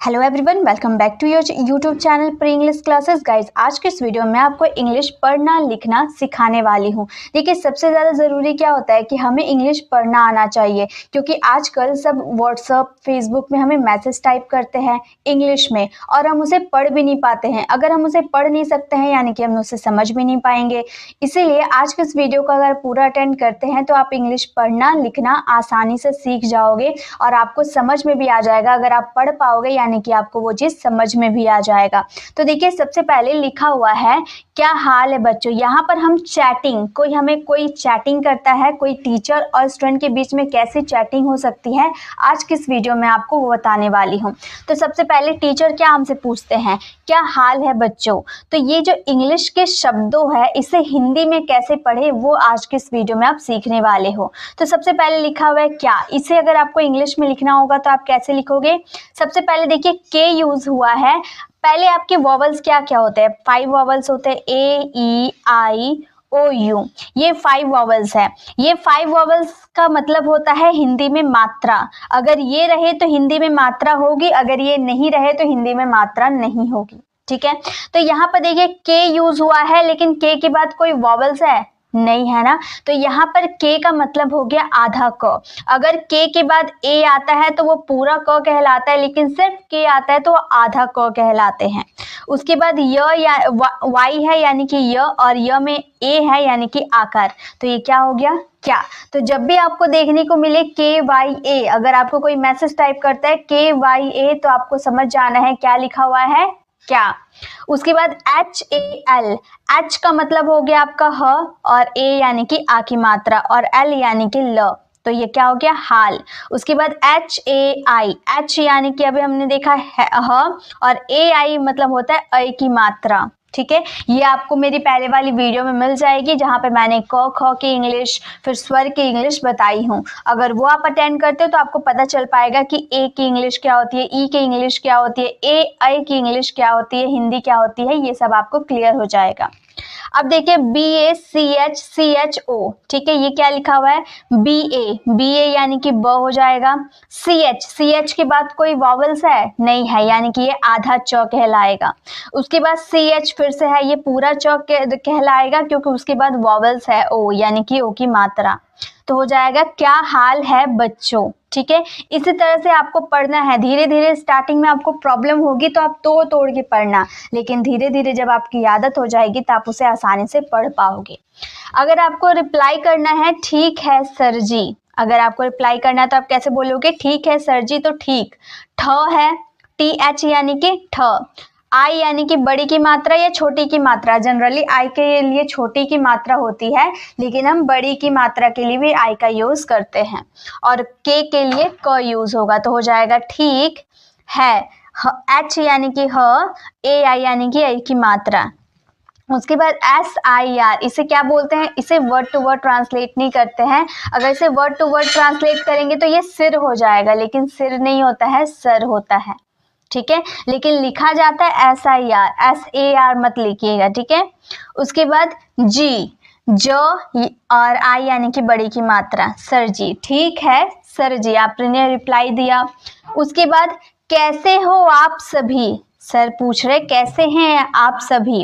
Hello everyone, welcome back to your YouTube channel pre English classes. Guys, आज के इस video में आपको इंग्लिश पढ़ना लिखना सिखाने वाली हूँ। देखिए, सबसे ज़्यादा ज़रूरी क्या होता है कि हमें इंग्लिश पढ़ना आना चाहिए, क्योंकि आजकल सब व्हाट्सअप फेसबुक में हमें मैसेज टाइप करते हैं इंग्लिश में और हम उसे पढ़ भी नहीं पाते हैं। अगर हम उसे पढ़ नहीं सकते हैं यानी कि हम उसे समझ भी नहीं पाएंगे। इसीलिए आज के इस वीडियो को अगर पूरा अटेंड करते हैं तो आप इंग्लिश पढ़ना लिखना आसानी से सीख जाओगे और आपको समझ में भी आ जाएगा। अगर आप पढ़ पाओगे यानी कि आपको वो चीज समझ में भी आ जाएगा। तो देखिए, सबसे पहले लिखा हुआ है, क्या हाल है बच्चों। यहाँ पर हम चैटिंग, कोई चैटिंग करता है, कोई टीचर और स्टूडेंट के बीच में कैसी चैटिंग हो सकती है, आज किस वीडियो में आपको वो बताने वाली हूँ। तो सबसे पहले टीचर क्या हमसे पूछते हैं, क्या हाल है बच्चों। तो ये जो इंग्लिश के शब्दों है, इसे हिंदी में कैसे पढ़े वो आज के इस वीडियो में आप सीखने वाले हो। तो सबसे पहले लिखा हुआ है क्या, इसे अगर आपको इंग्लिश में लिखना होगा तो आप कैसे लिखोगे। सबसे पहले देखिए, के यूज हुआ है। पहले आपके वॉवल्स क्या क्या होते हैं, 5 वॉवल्स होते हैं, ए ई आई ओ यू, ये 5 वॉवल्स है। ये 5 वॉवल्स का मतलब होता है हिंदी में मात्रा। अगर ये रहे तो हिंदी में मात्रा होगी, अगर ये नहीं रहे तो हिंदी में मात्रा नहीं होगी। ठीक है, तो यहाँ पर देखिए के यूज हुआ है, लेकिन के के बाद कोई वॉवल्स है नहीं, है ना। तो यहाँ पर के का मतलब हो गया आधा क। अगर के बाद ए आता है तो वो पूरा क कहलाता है, लेकिन सिर्फ के आता है तो वो आधा क कहलाते हैं। उसके बाद य या वाई है यानी कि य, और य में ए है यानी कि आकार, तो ये क्या हो गया, क्या। तो जब भी आपको देखने को मिले के वाई ए, अगर आपको कोई मैसेज टाइप करता है के वाई ए, तो आपको समझ जाना है क्या लिखा हुआ है, क्या। उसके बाद एच ए एल, एच का मतलब हो गया आपका ह, और ए यानी कि आ की मात्रा, और एल यानी कि ल, तो ये क्या हो गया, हाल। उसके बाद एच ए आई, एच यानी कि अभी हमने देखा है ह, और ए आई मतलब होता है अ की मात्रा। ठीक है, ये आपको मेरी पहले वाली वीडियो में मिल जाएगी, जहां पर मैंने क ख की इंग्लिश फिर स्वर की इंग्लिश बताई हूँ। अगर वो आप अटेंड करते हो तो आपको पता चल पाएगा कि ए की इंग्लिश क्या होती है, ई की इंग्लिश क्या होती है, ए आई की इंग्लिश क्या होती है, हिंदी क्या होती है, ये सब आपको क्लियर हो जाएगा। अब देखिए BACH ओ, ठीक है, ये क्या लिखा हुआ है, BA यानी कि ब हो जाएगा। CH के बाद कोई वॉवल्स है नहीं है, यानी कि ये आधा च कहलाएगा। उसके बाद CH फिर से है, ये पूरा च कहलाएगा, क्योंकि उसके बाद वॉवल्स है ओ, यानी कि ओ की मात्रा, तो हो जाएगा क्या हाल है बच्चों। ठीक है, इसी तरह से आपको पढ़ना है। धीरे धीरे स्टार्टिंग में आपको प्रॉब्लम होगी तो आप तोड़ तोड़ के पढ़ना, लेकिन धीरे धीरे जब आपकी आदत हो जाएगी तो आप उसे आसानी से पढ़ पाओगे। अगर आपको रिप्लाई करना है ठीक है सर जी, अगर आपको रिप्लाई करना है तो आप कैसे बोलोगे, ठीक है सर जी, तो ठीक, ठ है, TH यानी कि ठ, आई यानी कि बड़ी की मात्रा या छोटी की मात्रा। जनरली आई के लिए छोटी की मात्रा होती है, लेकिन हम बड़ी की मात्रा के लिए भी आई का यूज करते हैं, और के लिए क यूज होगा, तो हो जाएगा ठीक है। एच यानी कि ह, ए आई यानी कि आई की मात्रा। उसके बाद SIR, इसे क्या बोलते हैं, इसे वर्ड टू वर्ड ट्रांसलेट नहीं करते हैं। अगर इसे वर्ड टू वर्ड ट्रांसलेट करेंगे तो ये सिर हो जाएगा, लेकिन सिर नहीं होता है, सर होता है। ठीक है, लेकिन लिखा जाता है SIR, SAR मत लिखिएगा। ठीक है, उसके बाद जी, जो और आई यानी कि बड़ी की मात्रा, सर जी, ठीक है सर जी, आपने रिप्लाई दिया। उसके बाद कैसे हो आप सभी, सर पूछ रहे कैसे हैं आप सभी,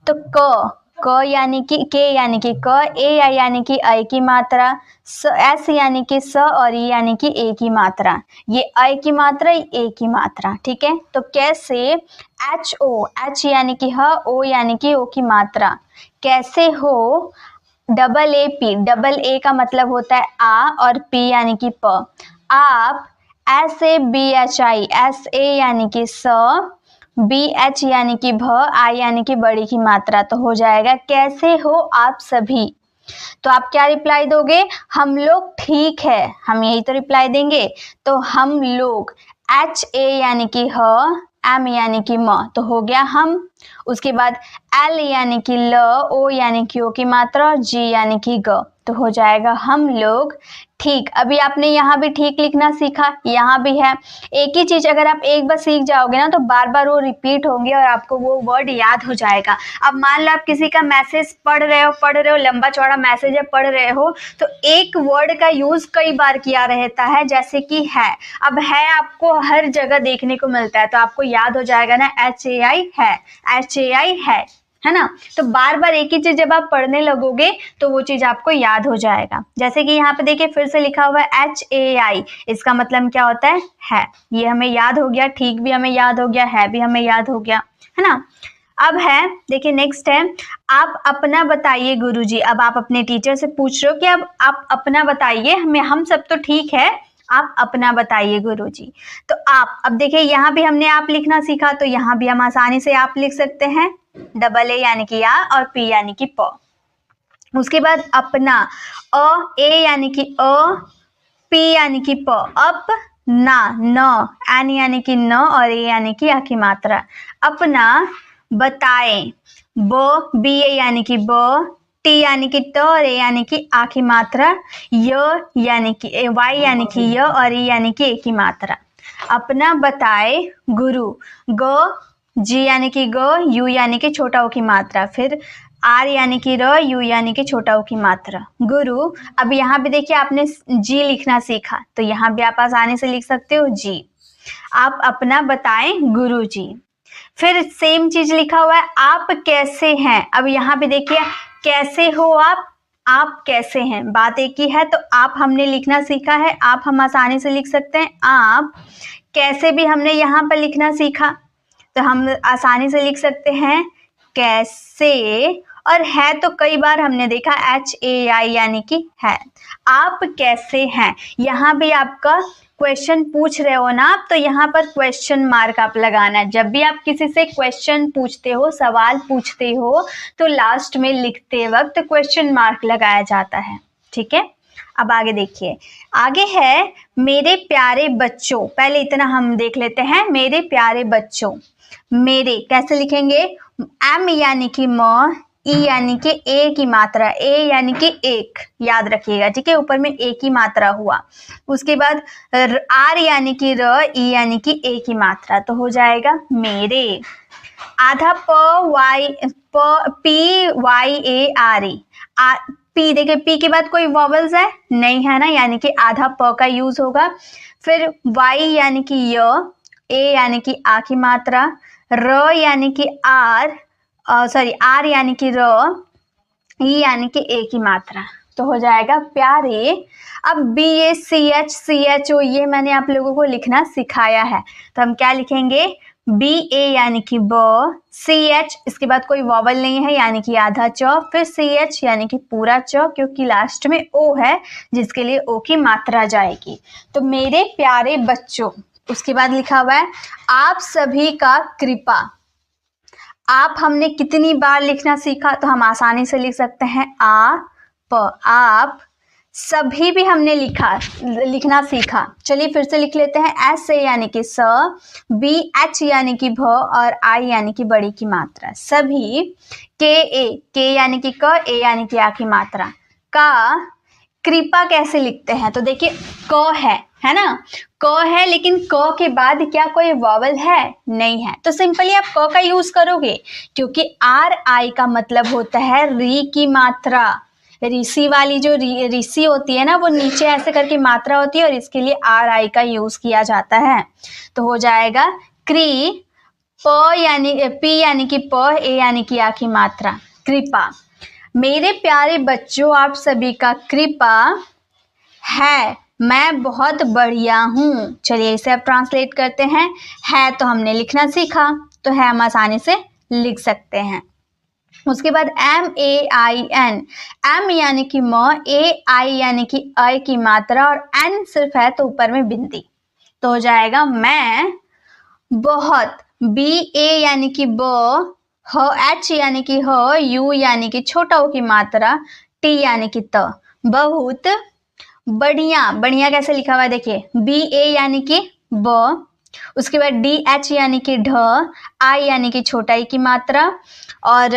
तो क यानी कि के यानी कि क, ए आई यानी कि आई की मात्रा, एस यानी कि स, और ई यानी कि ए की मात्रा। ये आई की मात्रा, ए की मात्रा। ठीक है, तो कैसे, एच ओ, एच यानी कि ह, ओ यानी कि ओ की मात्रा, कैसे हो, double A P, double A का मतलब होता है आ, और पी यानी कि प, आप, SABHI, एस ए यानी कि स, BH यानी कि भ, आई यानी कि बड़ी की मात्रा, तो हो जाएगा कैसे हो आप सभी। तो आप क्या रिप्लाई दोगे, हम लोग ठीक है, हम यही तो रिप्लाई देंगे। तो हम लोग, HA यानी कि ह, M यानी कि म, तो हो गया हम। उसके बाद L यानी कि ल, O यानी कि ओ की मात्रा, और G यानी कि ग, तो हो जाएगा हम लोग ठीक। अभी आपने यहाँ भी ठीक लिखना सीखा, यहाँ भी है। एक ही चीज अगर आप एक बार सीख जाओगे ना तो बार बार वो रिपीट होंगे और आपको वो वर्ड याद हो जाएगा। अब मान लो आप किसी का मैसेज पढ़ रहे हो, लंबा चौड़ा मैसेज है, पढ़ रहे हो, तो एक वर्ड का यूज कई बार किया रहता है, जैसे कि है। अब है आपको हर जगह देखने को मिलता है, तो आपको याद हो जाएगा ना, HAI है, HAI है ना। तो बार बार एक ही चीज जब आप पढ़ने लगोगे तो वो चीज आपको याद हो जाएगा। जैसे कि यहाँ पे देखिए फिर से लिखा हुआ है HAI, इसका मतलब क्या होता है। ये हमें याद हो गया, ठीक भी हमें याद हो गया, है भी हमें याद हो गया, है ना। अब है, देखिए नेक्स्ट है, आप अपना बताइए गुरुजी। अब आप अपने टीचर से पूछ रहे हो कि अब आप अपना बताइए, हम सब तो ठीक है, आप अपना बताइए गुरुजी। तो आप, अब देखिए यहाँ भी हमने आप लिखना सीखा, तो यहाँ भी हम आसानी से आप लिख सकते हैं, AA यानी कि आ और P यानी कि प। उसके बाद अपना, A यानी कि अ, P यानी कि प, अप ना, न, N यानी कि न और A यानी कि आ की मात्रा। अपना बताए, B यानी कि ब, T यानी कि त और A यानी कि आ की मात्रा, यानी कि Y यानी कि य और E यानी कि ए की मात्रा। अपना बताए गुरु, G यानी कि ग, U यानी कि छोटा ओ की मात्रा, फिर R यानी कि र, U यानी कि छोटा ओ की मात्रा, गुरु। अब यहाँ पे देखिए आपने G लिखना सीखा, तो यहाँ भी आप आसानी से लिख सकते हो G। आप अपना बताएं गुरु जी। फिर सेम चीज लिखा हुआ है, आप कैसे हैं। अब यहाँ पे देखिए कैसे हो आप कैसे हैं, बात एक ही है, तो आप हमने लिखना सीखा है, आप हम आसानी से लिख सकते हैं आप। कैसे भी हमने यहाँ पर लिखना सीखा, तो हम आसानी से लिख सकते हैं कैसे। और है तो कई बार हमने देखा HAI यानी कि है। आप कैसे हैं, यहाँ भी आपका क्वेश्चन पूछ रहे हो ना आप, तो यहाँ पर क्वेश्चन मार्क आप लगाना है। जब भी आप किसी से क्वेश्चन पूछते हो, सवाल पूछते हो, तो लास्ट में लिखते वक्त क्वेश्चन मार्क लगाया जाता है, ठीक है। अब आगे देखिए, आगे है मेरे प्यारे बच्चों। पहले इतना हम देख लेते हैं, मेरे प्यारे बच्चों। मेरे कैसे लिखेंगे, M यानी कि म, E यानी कि ए की मात्रा, A यानी कि एक, याद रखिएगा, ठीक है, ऊपर में ए की मात्रा हुआ। उसके बाद R यानी कि र, E यानी कि ए की मात्रा, तो हो जाएगा मेरे। आधा PYARE, P, देखिए P के बाद कोई वॉवल्स है नहीं, है ना, यानी कि आधा प का यूज होगा। फिर Y यानी कि य, A यानी कि आ की मात्रा, र यानी कि R यानी कि र, E यानी कि ए की मात्रा, तो हो जाएगा प्यारे। अब BACHCHO, ये मैंने आप लोगों को लिखना सिखाया है, तो हम क्या लिखेंगे, BA यानी कि ब, CH, इसके बाद कोई वॉवल नहीं है यानी कि आधा च, फिर CH यानी कि पूरा च, क्योंकि लास्ट में O है जिसके लिए O की मात्रा जाएगी। तो मेरे प्यारे बच्चों, उसके बाद लिखा हुआ है आप सभी का कृपा। आप हमने कितनी बार लिखना सीखा, तो हम आसानी से लिख सकते हैं आप। सभी भी हमने लिखना सीखा। चलिए फिर से लिख लेते हैं, SA यानी कि स, BH यानी कि भ और I यानी कि बड़ी की मात्रा, सभी। K यानी कि क, A यानी कि आ की मात्रा, का। कृपा कैसे लिखते हैं, तो देखिए क है ना, क है, लेकिन क के बाद क्या कोई वॉवल है, नहीं है, तो सिंपली आप क का यूज करोगे, क्योंकि RI का मतलब होता है री की मात्रा। ऋषि वाली जो ऋषि होती है ना, वो नीचे ऐसे करके मात्रा होती है, और इसके लिए RI का यूज किया जाता है, तो हो जाएगा क्री। P यानी कि प, A यानी कि आ की मात्रा, कृपा। मेरे प्यारे बच्चों, आप सभी का कृपा है, मैं बहुत बढ़िया हूँ। चलिए इसे अब ट्रांसलेट करते हैं। है तो हमने लिखना सीखा, तो है हम आसानी से लिख सकते हैं। उसके बाद MAIN, M यानी कि म, AI यानी कि अ की मात्रा, और N सिर्फ है तो ऊपर में बिंदी, तो हो जाएगा मैं बहुत। BA यानी कि ब, H यानी कि ह, U यानी कि छोटा ओ की मात्रा, T यानी कि त, बहुत बढ़िया। बढ़िया कैसे लिखा हुआ है, देखिए BA यानी कि ब, उसके बाद DH यानी कि ढ, I यानी कि छोटा ई की मात्रा, और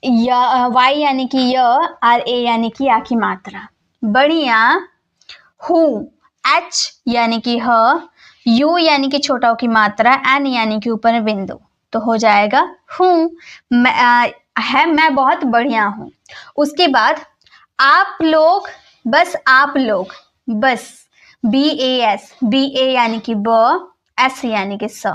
Y यानी कि य, और A यानी कि आ की मात्रा। बढ़िया, हु, H यानी कि ह, U यानी कि छोटा की मात्रा, N यानी कि ऊपर में बिंदु, तो हो जाएगा हूँ। मैं बहुत बढ़िया हूँ। उसके बाद आप लोग, बस आप लोग, बस BAS, BA यानी कि ब, S यानी कि स,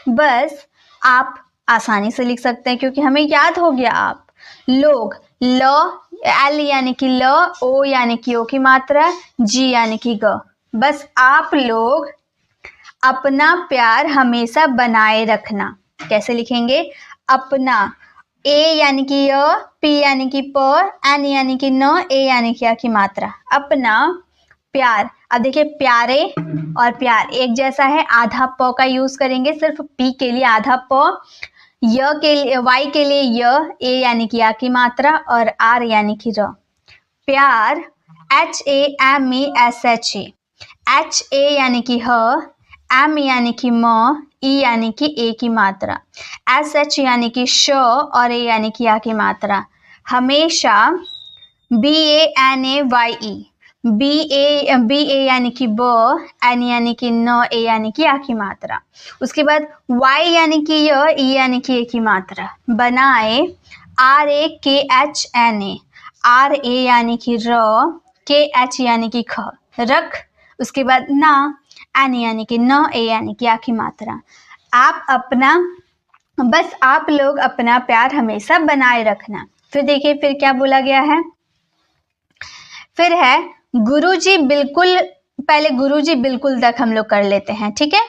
बस आप आसानी से लिख सकते हैं क्योंकि हमें याद हो गया आप। लोग, ल, L यानी कि ल, O यानी कि ओ की मात्रा, G यानी कि ग, बस आप लोग अपना प्यार हमेशा बनाए रखना। कैसे लिखेंगे? अपना, A यानी कि य, P यानी कि प, N यानी कि न, A यानी कि आ की मात्रा, अपना प्यार। अब देखिए प्यारे और प्यार एक जैसा है, आधा प का यूज करेंगे, सिर्फ P के लिए आधा प, य के लिए, Y के लिए य, A यानी कि आ की मात्रा और R यानी कि र। प्यार, HAMESHA, HA यानी कि ह, M यानी कि म, E यानी कि ए की मात्रा, SH यानी कि श और A यानी कि आ की मात्रा। हमेशा, BANAYE, BA यानी कि ब, N यानी कि न, A यानी कि आ की मात्रा। उसके बाद Y यानी कि य, E यानी कि ए की मात्रा। बनाए, RAKHNA, RA यानी कि र, KH यानी कि ख, रख। उसके बाद ना, N यानी कि न, A यानी कि आ की मात्रा। आप अपना, बस आप लोग अपना प्यार हमेशा बनाए रखना। फिर देखिए फिर क्या बोला गया है, फिर है गुरुजी बिल्कुल। पहले गुरुजी बिल्कुल तक हम लोग कर लेते हैं, ठीक है।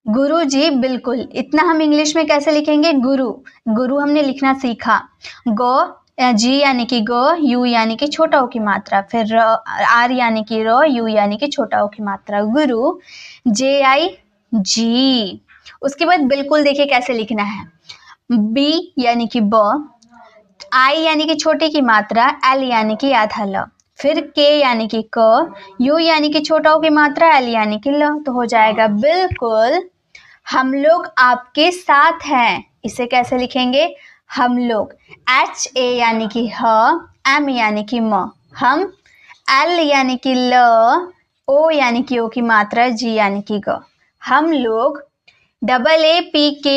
गुरुजी बिल्कुल, इतना हम इंग्लिश में कैसे लिखेंगे? गुरु, गुरु हमने लिखना सीखा। गो, जी यानी कि गो, यू यानी कि छोटा ओ की मात्रा, फिर आर यानी कि रो, यू यानी कि छोटा ओ की मात्रा, गुरु, JIG। उसके बाद बिल्कुल देखिए कैसे लिखना है, बी यानी कि ब, आई यानी कि छोटे की मात्रा, एल यानी कि आधा ल, फिर के यानी कि क, यू यानी कि छोटा ओ की मात्रा, एल यानी कि ल, तो हो जाएगा बिल्कुल हम लोग आपके साथ हैं। इसे कैसे लिखेंगे? हम लोग, HA यानी कि ह, M यानी कि म, हम, L यानी कि ल, O यानी कि ओ की मात्रा, G यानी कि ग, हम लोग। AAPKE,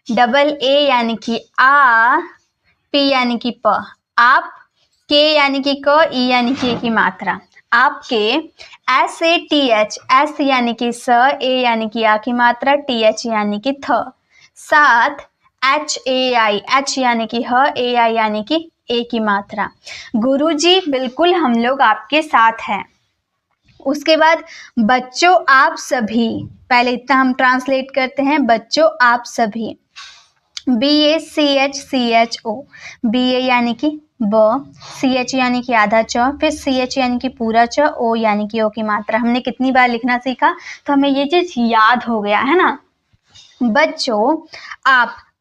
AA यानी कि आ, P यानी कि प, आप, K यानी कि क, E यानी कि ए की मात्रा, आपके। SATH, S यानी कि स, A यानी कि आ की मात्रा, TH यानी कि थ, साथ। HAI, H यानी कि ह, AI यानी कि ए की मात्रा। गुरुजी बिल्कुल हम लोग आपके साथ हैं। उसके बाद बच्चों आप सभी, पहले इतना हम ट्रांसलेट करते हैं, बच्चों आप सभी, BACHCHO, BA यानी कि ब, CH यानी कि आधा च, फिर CH यानी कि पूरा च, O यानी कि ओ की मात्रा। हमने कितनी बार लिखना सीखा तो हमें ये चीज याद हो गया है ना। बच्चों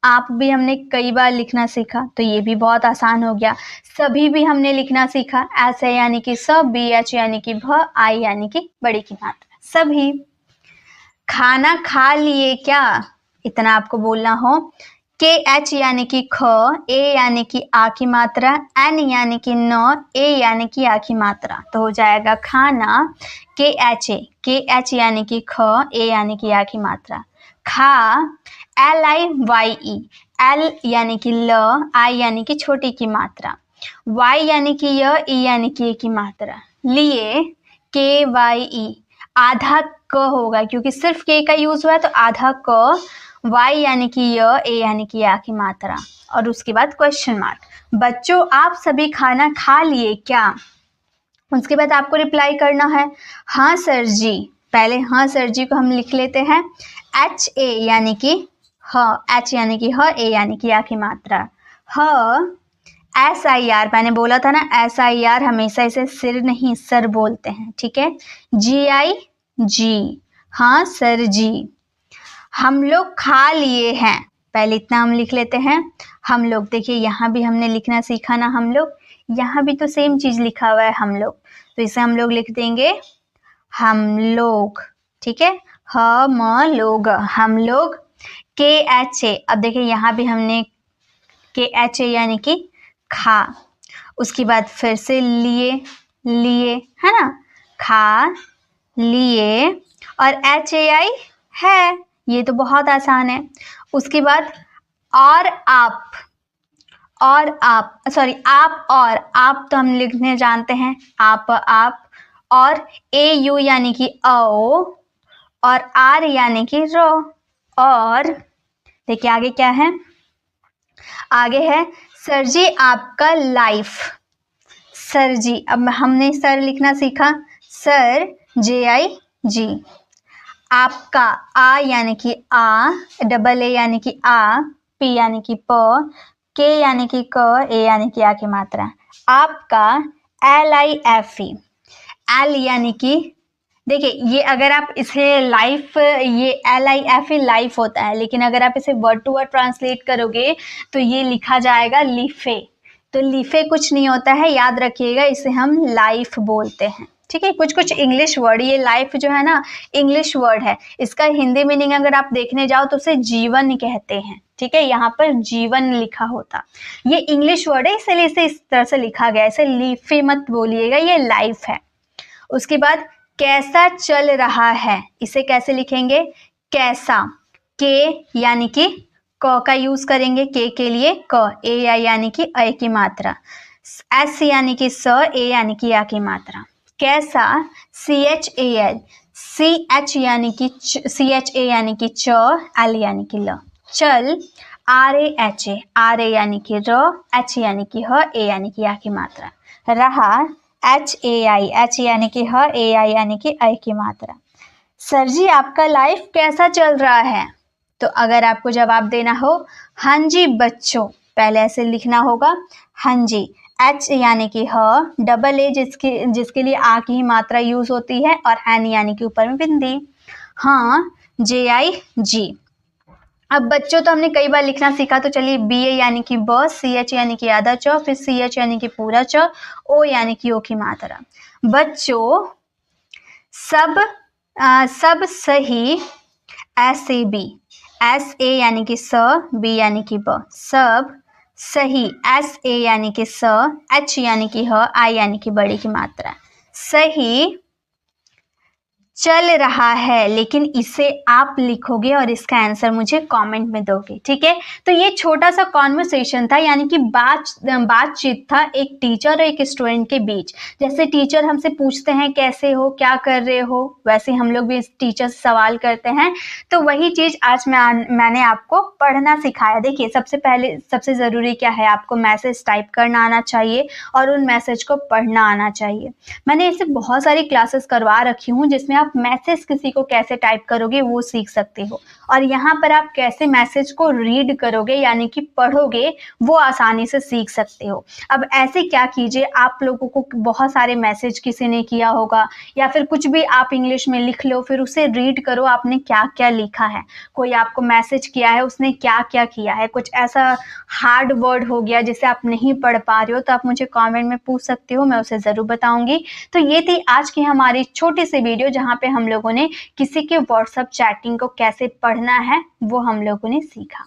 आप भी हमने कई बार लिखना सीखा तो ये भी बहुत आसान हो गया। सभी भी हमने लिखना सीखा, ऐसे यानी कि सब, BH यानी कि भ, आई यानी कि बड़ी की मात्रा, सभी। खाना खा लिए क्या, इतना आपको बोलना हो। KH यानी कि ख, A यानी कि आ की मात्रा, N यानी कि न, A यानी कि आ की मात्रा, तो हो जाएगा खाना, KH यानी कि ख, A यानी कि आ की मात्रा, खा, LIYE, L यानी कि ल, I यानी कि छोटी की मात्रा, Y यानी कि य, E यानी कि ए की मात्रा, लिए, KYE, आधा क होगा क्योंकि सिर्फ के का यूज हुआ है तो आधा क, Y यानी कि य, A यानी कि आ की मात्रा, और उसके बाद क्वेश्चन मार्क। बच्चों आप सभी खाना खा लिए क्या, उसके बाद आपको रिप्लाई करना है हाँ सर जी। पहले हाँ सर जी को हम लिख लेते हैं, HA यानी कि ह, H यानी कि ह, A यानी कि आ की मात्रा, ह। SIR, मैंने बोला था ना SIR हमेशा इसे सिर नहीं सर बोलते हैं, ठीक है। GIG, हाँ सर जी। हम लोग खा लिए हैं, पहले इतना हम लिख लेते हैं, हम लोग। देखिए यहाँ भी हमने लिखना सीखा ना, हम लोग, यहाँ भी तो सेम चीज लिखा हुआ है हम लोग, तो इसे हम लोग लिख देंगे हम लोग, ठीक है। हम लोग, हम लोग। KHA, अब देखिए यहाँ भी हमने KHA यानी कि खा, उसके बाद फिर से लिए, लिए, है ना, खा लिए, और HAI है, ये तो बहुत आसान है। उसके बाद और आप सॉरी आप तो हम लिखने जानते हैं, आप, और AU यानी कि आओ, और R यानी कि रो। और देखिए आगे क्या है, आगे है सर जी आपका लाइफ। सर जी, अब हमने सर लिखना सीखा, सर JIG। आपका, आ यानी कि आ, डबल ए यानी कि आ, P यानी कि प, K यानी कि क, A यानी कि आ की मात्रा। आपका LIFE, L यानी कि, देखिए ये अगर आप इसे लाइफ, ये LIFE लाइफ होता है, लेकिन अगर आप इसे वर्ड टू वर्ड ट्रांसलेट करोगे तो ये लिखा जाएगा लिफे। तो लिफे कुछ नहीं होता है, याद रखिएगा, इसे हम लाइफ बोलते हैं। ठीक है, कुछ कुछ इंग्लिश वर्ड, ये लाइफ जो है ना इंग्लिश वर्ड है, इसका हिंदी मीनिंग अगर आप देखने जाओ तो उसे जीवन कहते हैं। ठीक है, यहाँ पर जीवन लिखा होता, ये इंग्लिश वर्ड है इसलिए इसे इस तरह से लिखा गया, इसे लिफे मत बोलिएगा, ये लाइफ है। उसके बाद कैसा चल रहा है, इसे कैसे लिखेंगे, कैसा, के यानी कि क का यूज करेंगे, के लिए क, ए यानी कि अ की मात्रा, एस यानी कि स, ए यानी कि या की मात्रा। कैसा, CHAL, CH यानी कि CHA यानी कि च, L यानी कि ल। चल, RAHA, RA यानी कि र, H यानी कि ह, A यानी कि या की मात्रा। रहा, HAI, H यानी कि ह, AI यानी कि अ की मात्रा। सर जी आपका लाइफ कैसा चल रहा है, तो अगर आपको जवाब देना हो हाँ जी बच्चों, पहले ऐसे लिखना होगा, हाँ जी, H यानी कि ह, डबल ए जिसके लिए आ की ही मात्रा यूज होती है, और एन यानी कि ऊपर में बिंदी, हाँ, JIG। अब बच्चों तो हमने कई बार लिखना सीखा, तो चलिए BA यानी कि ब, CH यानी कि आधा च, फिर CH यानी कि पूरा च, O यानी कि ओ की मात्रा। बच्चों सब सही, SAB, SA यानी कि स, B यानी कि ब, सब सही, SA यानी कि स, H यानी कि ह, I यानी कि बड़ी की मात्रा, सही चल रहा है, लेकिन इसे आप लिखोगे और इसका आंसर मुझे कमेंट में दोगे। ठीक है, तो ये छोटा सा कॉन्वर्सेशन था, यानी कि बातचीत था एक टीचर और एक स्टूडेंट के बीच। जैसे टीचर हमसे पूछते हैं कैसे हो, क्या कर रहे हो, वैसे हम लोग भी इस टीचर से सवाल करते हैं। तो वही चीज आज मैंने आपको पढ़ना सिखाया। देखिए सबसे जरूरी क्या है, आपको मैसेज टाइप करना आना चाहिए और उन मैसेज को पढ़ना आना चाहिए। मैंने ऐसे बहुत सारी क्लासेस करवा रखी हूँ जिसमें आप मैसेज किसी को कैसे टाइप करोगे वो सीख सकते हो, और यहाँ पर आप कैसे मैसेज को रीड करोगे यानी कि पढ़ोगे वो आसानी से सीख सकते हो। अब ऐसे क्या कीजिए, आप लोगों को बहुत सारे मैसेज किसी ने किया होगा या फिर कुछ भी आप इंग्लिश में लिख लो, फिर उसे रीड करो आपने क्या क्या लिखा है। कोई आपको मैसेज किया है उसने क्या क्या किया है, कुछ ऐसा हार्ड वर्ड हो गया जिसे आप नहीं पढ़ पा रहे हो तो आप मुझे कमेंट में पूछ सकते हो, मैं उसे जरूर बताऊंगी। तो ये थी आज की हमारी छोटी सी वीडियो जहाँ पे हम लोगों ने किसी के व्हाट्सएप चैटिंग को कैसे पढ़ना है वो हम लोगों ने सीखा।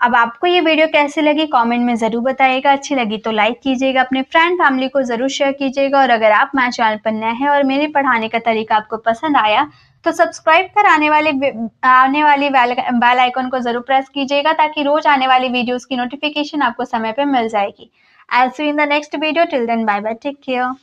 अब आपको ये वीडियो कैसी लगी कमेंट में जरूर बताइएगा, अच्छी लगी तो लाइक कीजिएगा, अपने फ्रेंड फैमिली को जरूर शेयर कीजिएगा, और अगर आप मेरे चैनल पर नए हैं और मेरे पढ़ाने का तरीका आपको पसंद आया तो सब्सक्राइब कर आने वाली बेल आइकन को जरूर प्रेस कीजिएगा ताकि रोज आने वाली वीडियोस की नोटिफिकेशन आपको समय पे मिल जाएगी। I'll see you in the next video. Till then, bye bye. Take care.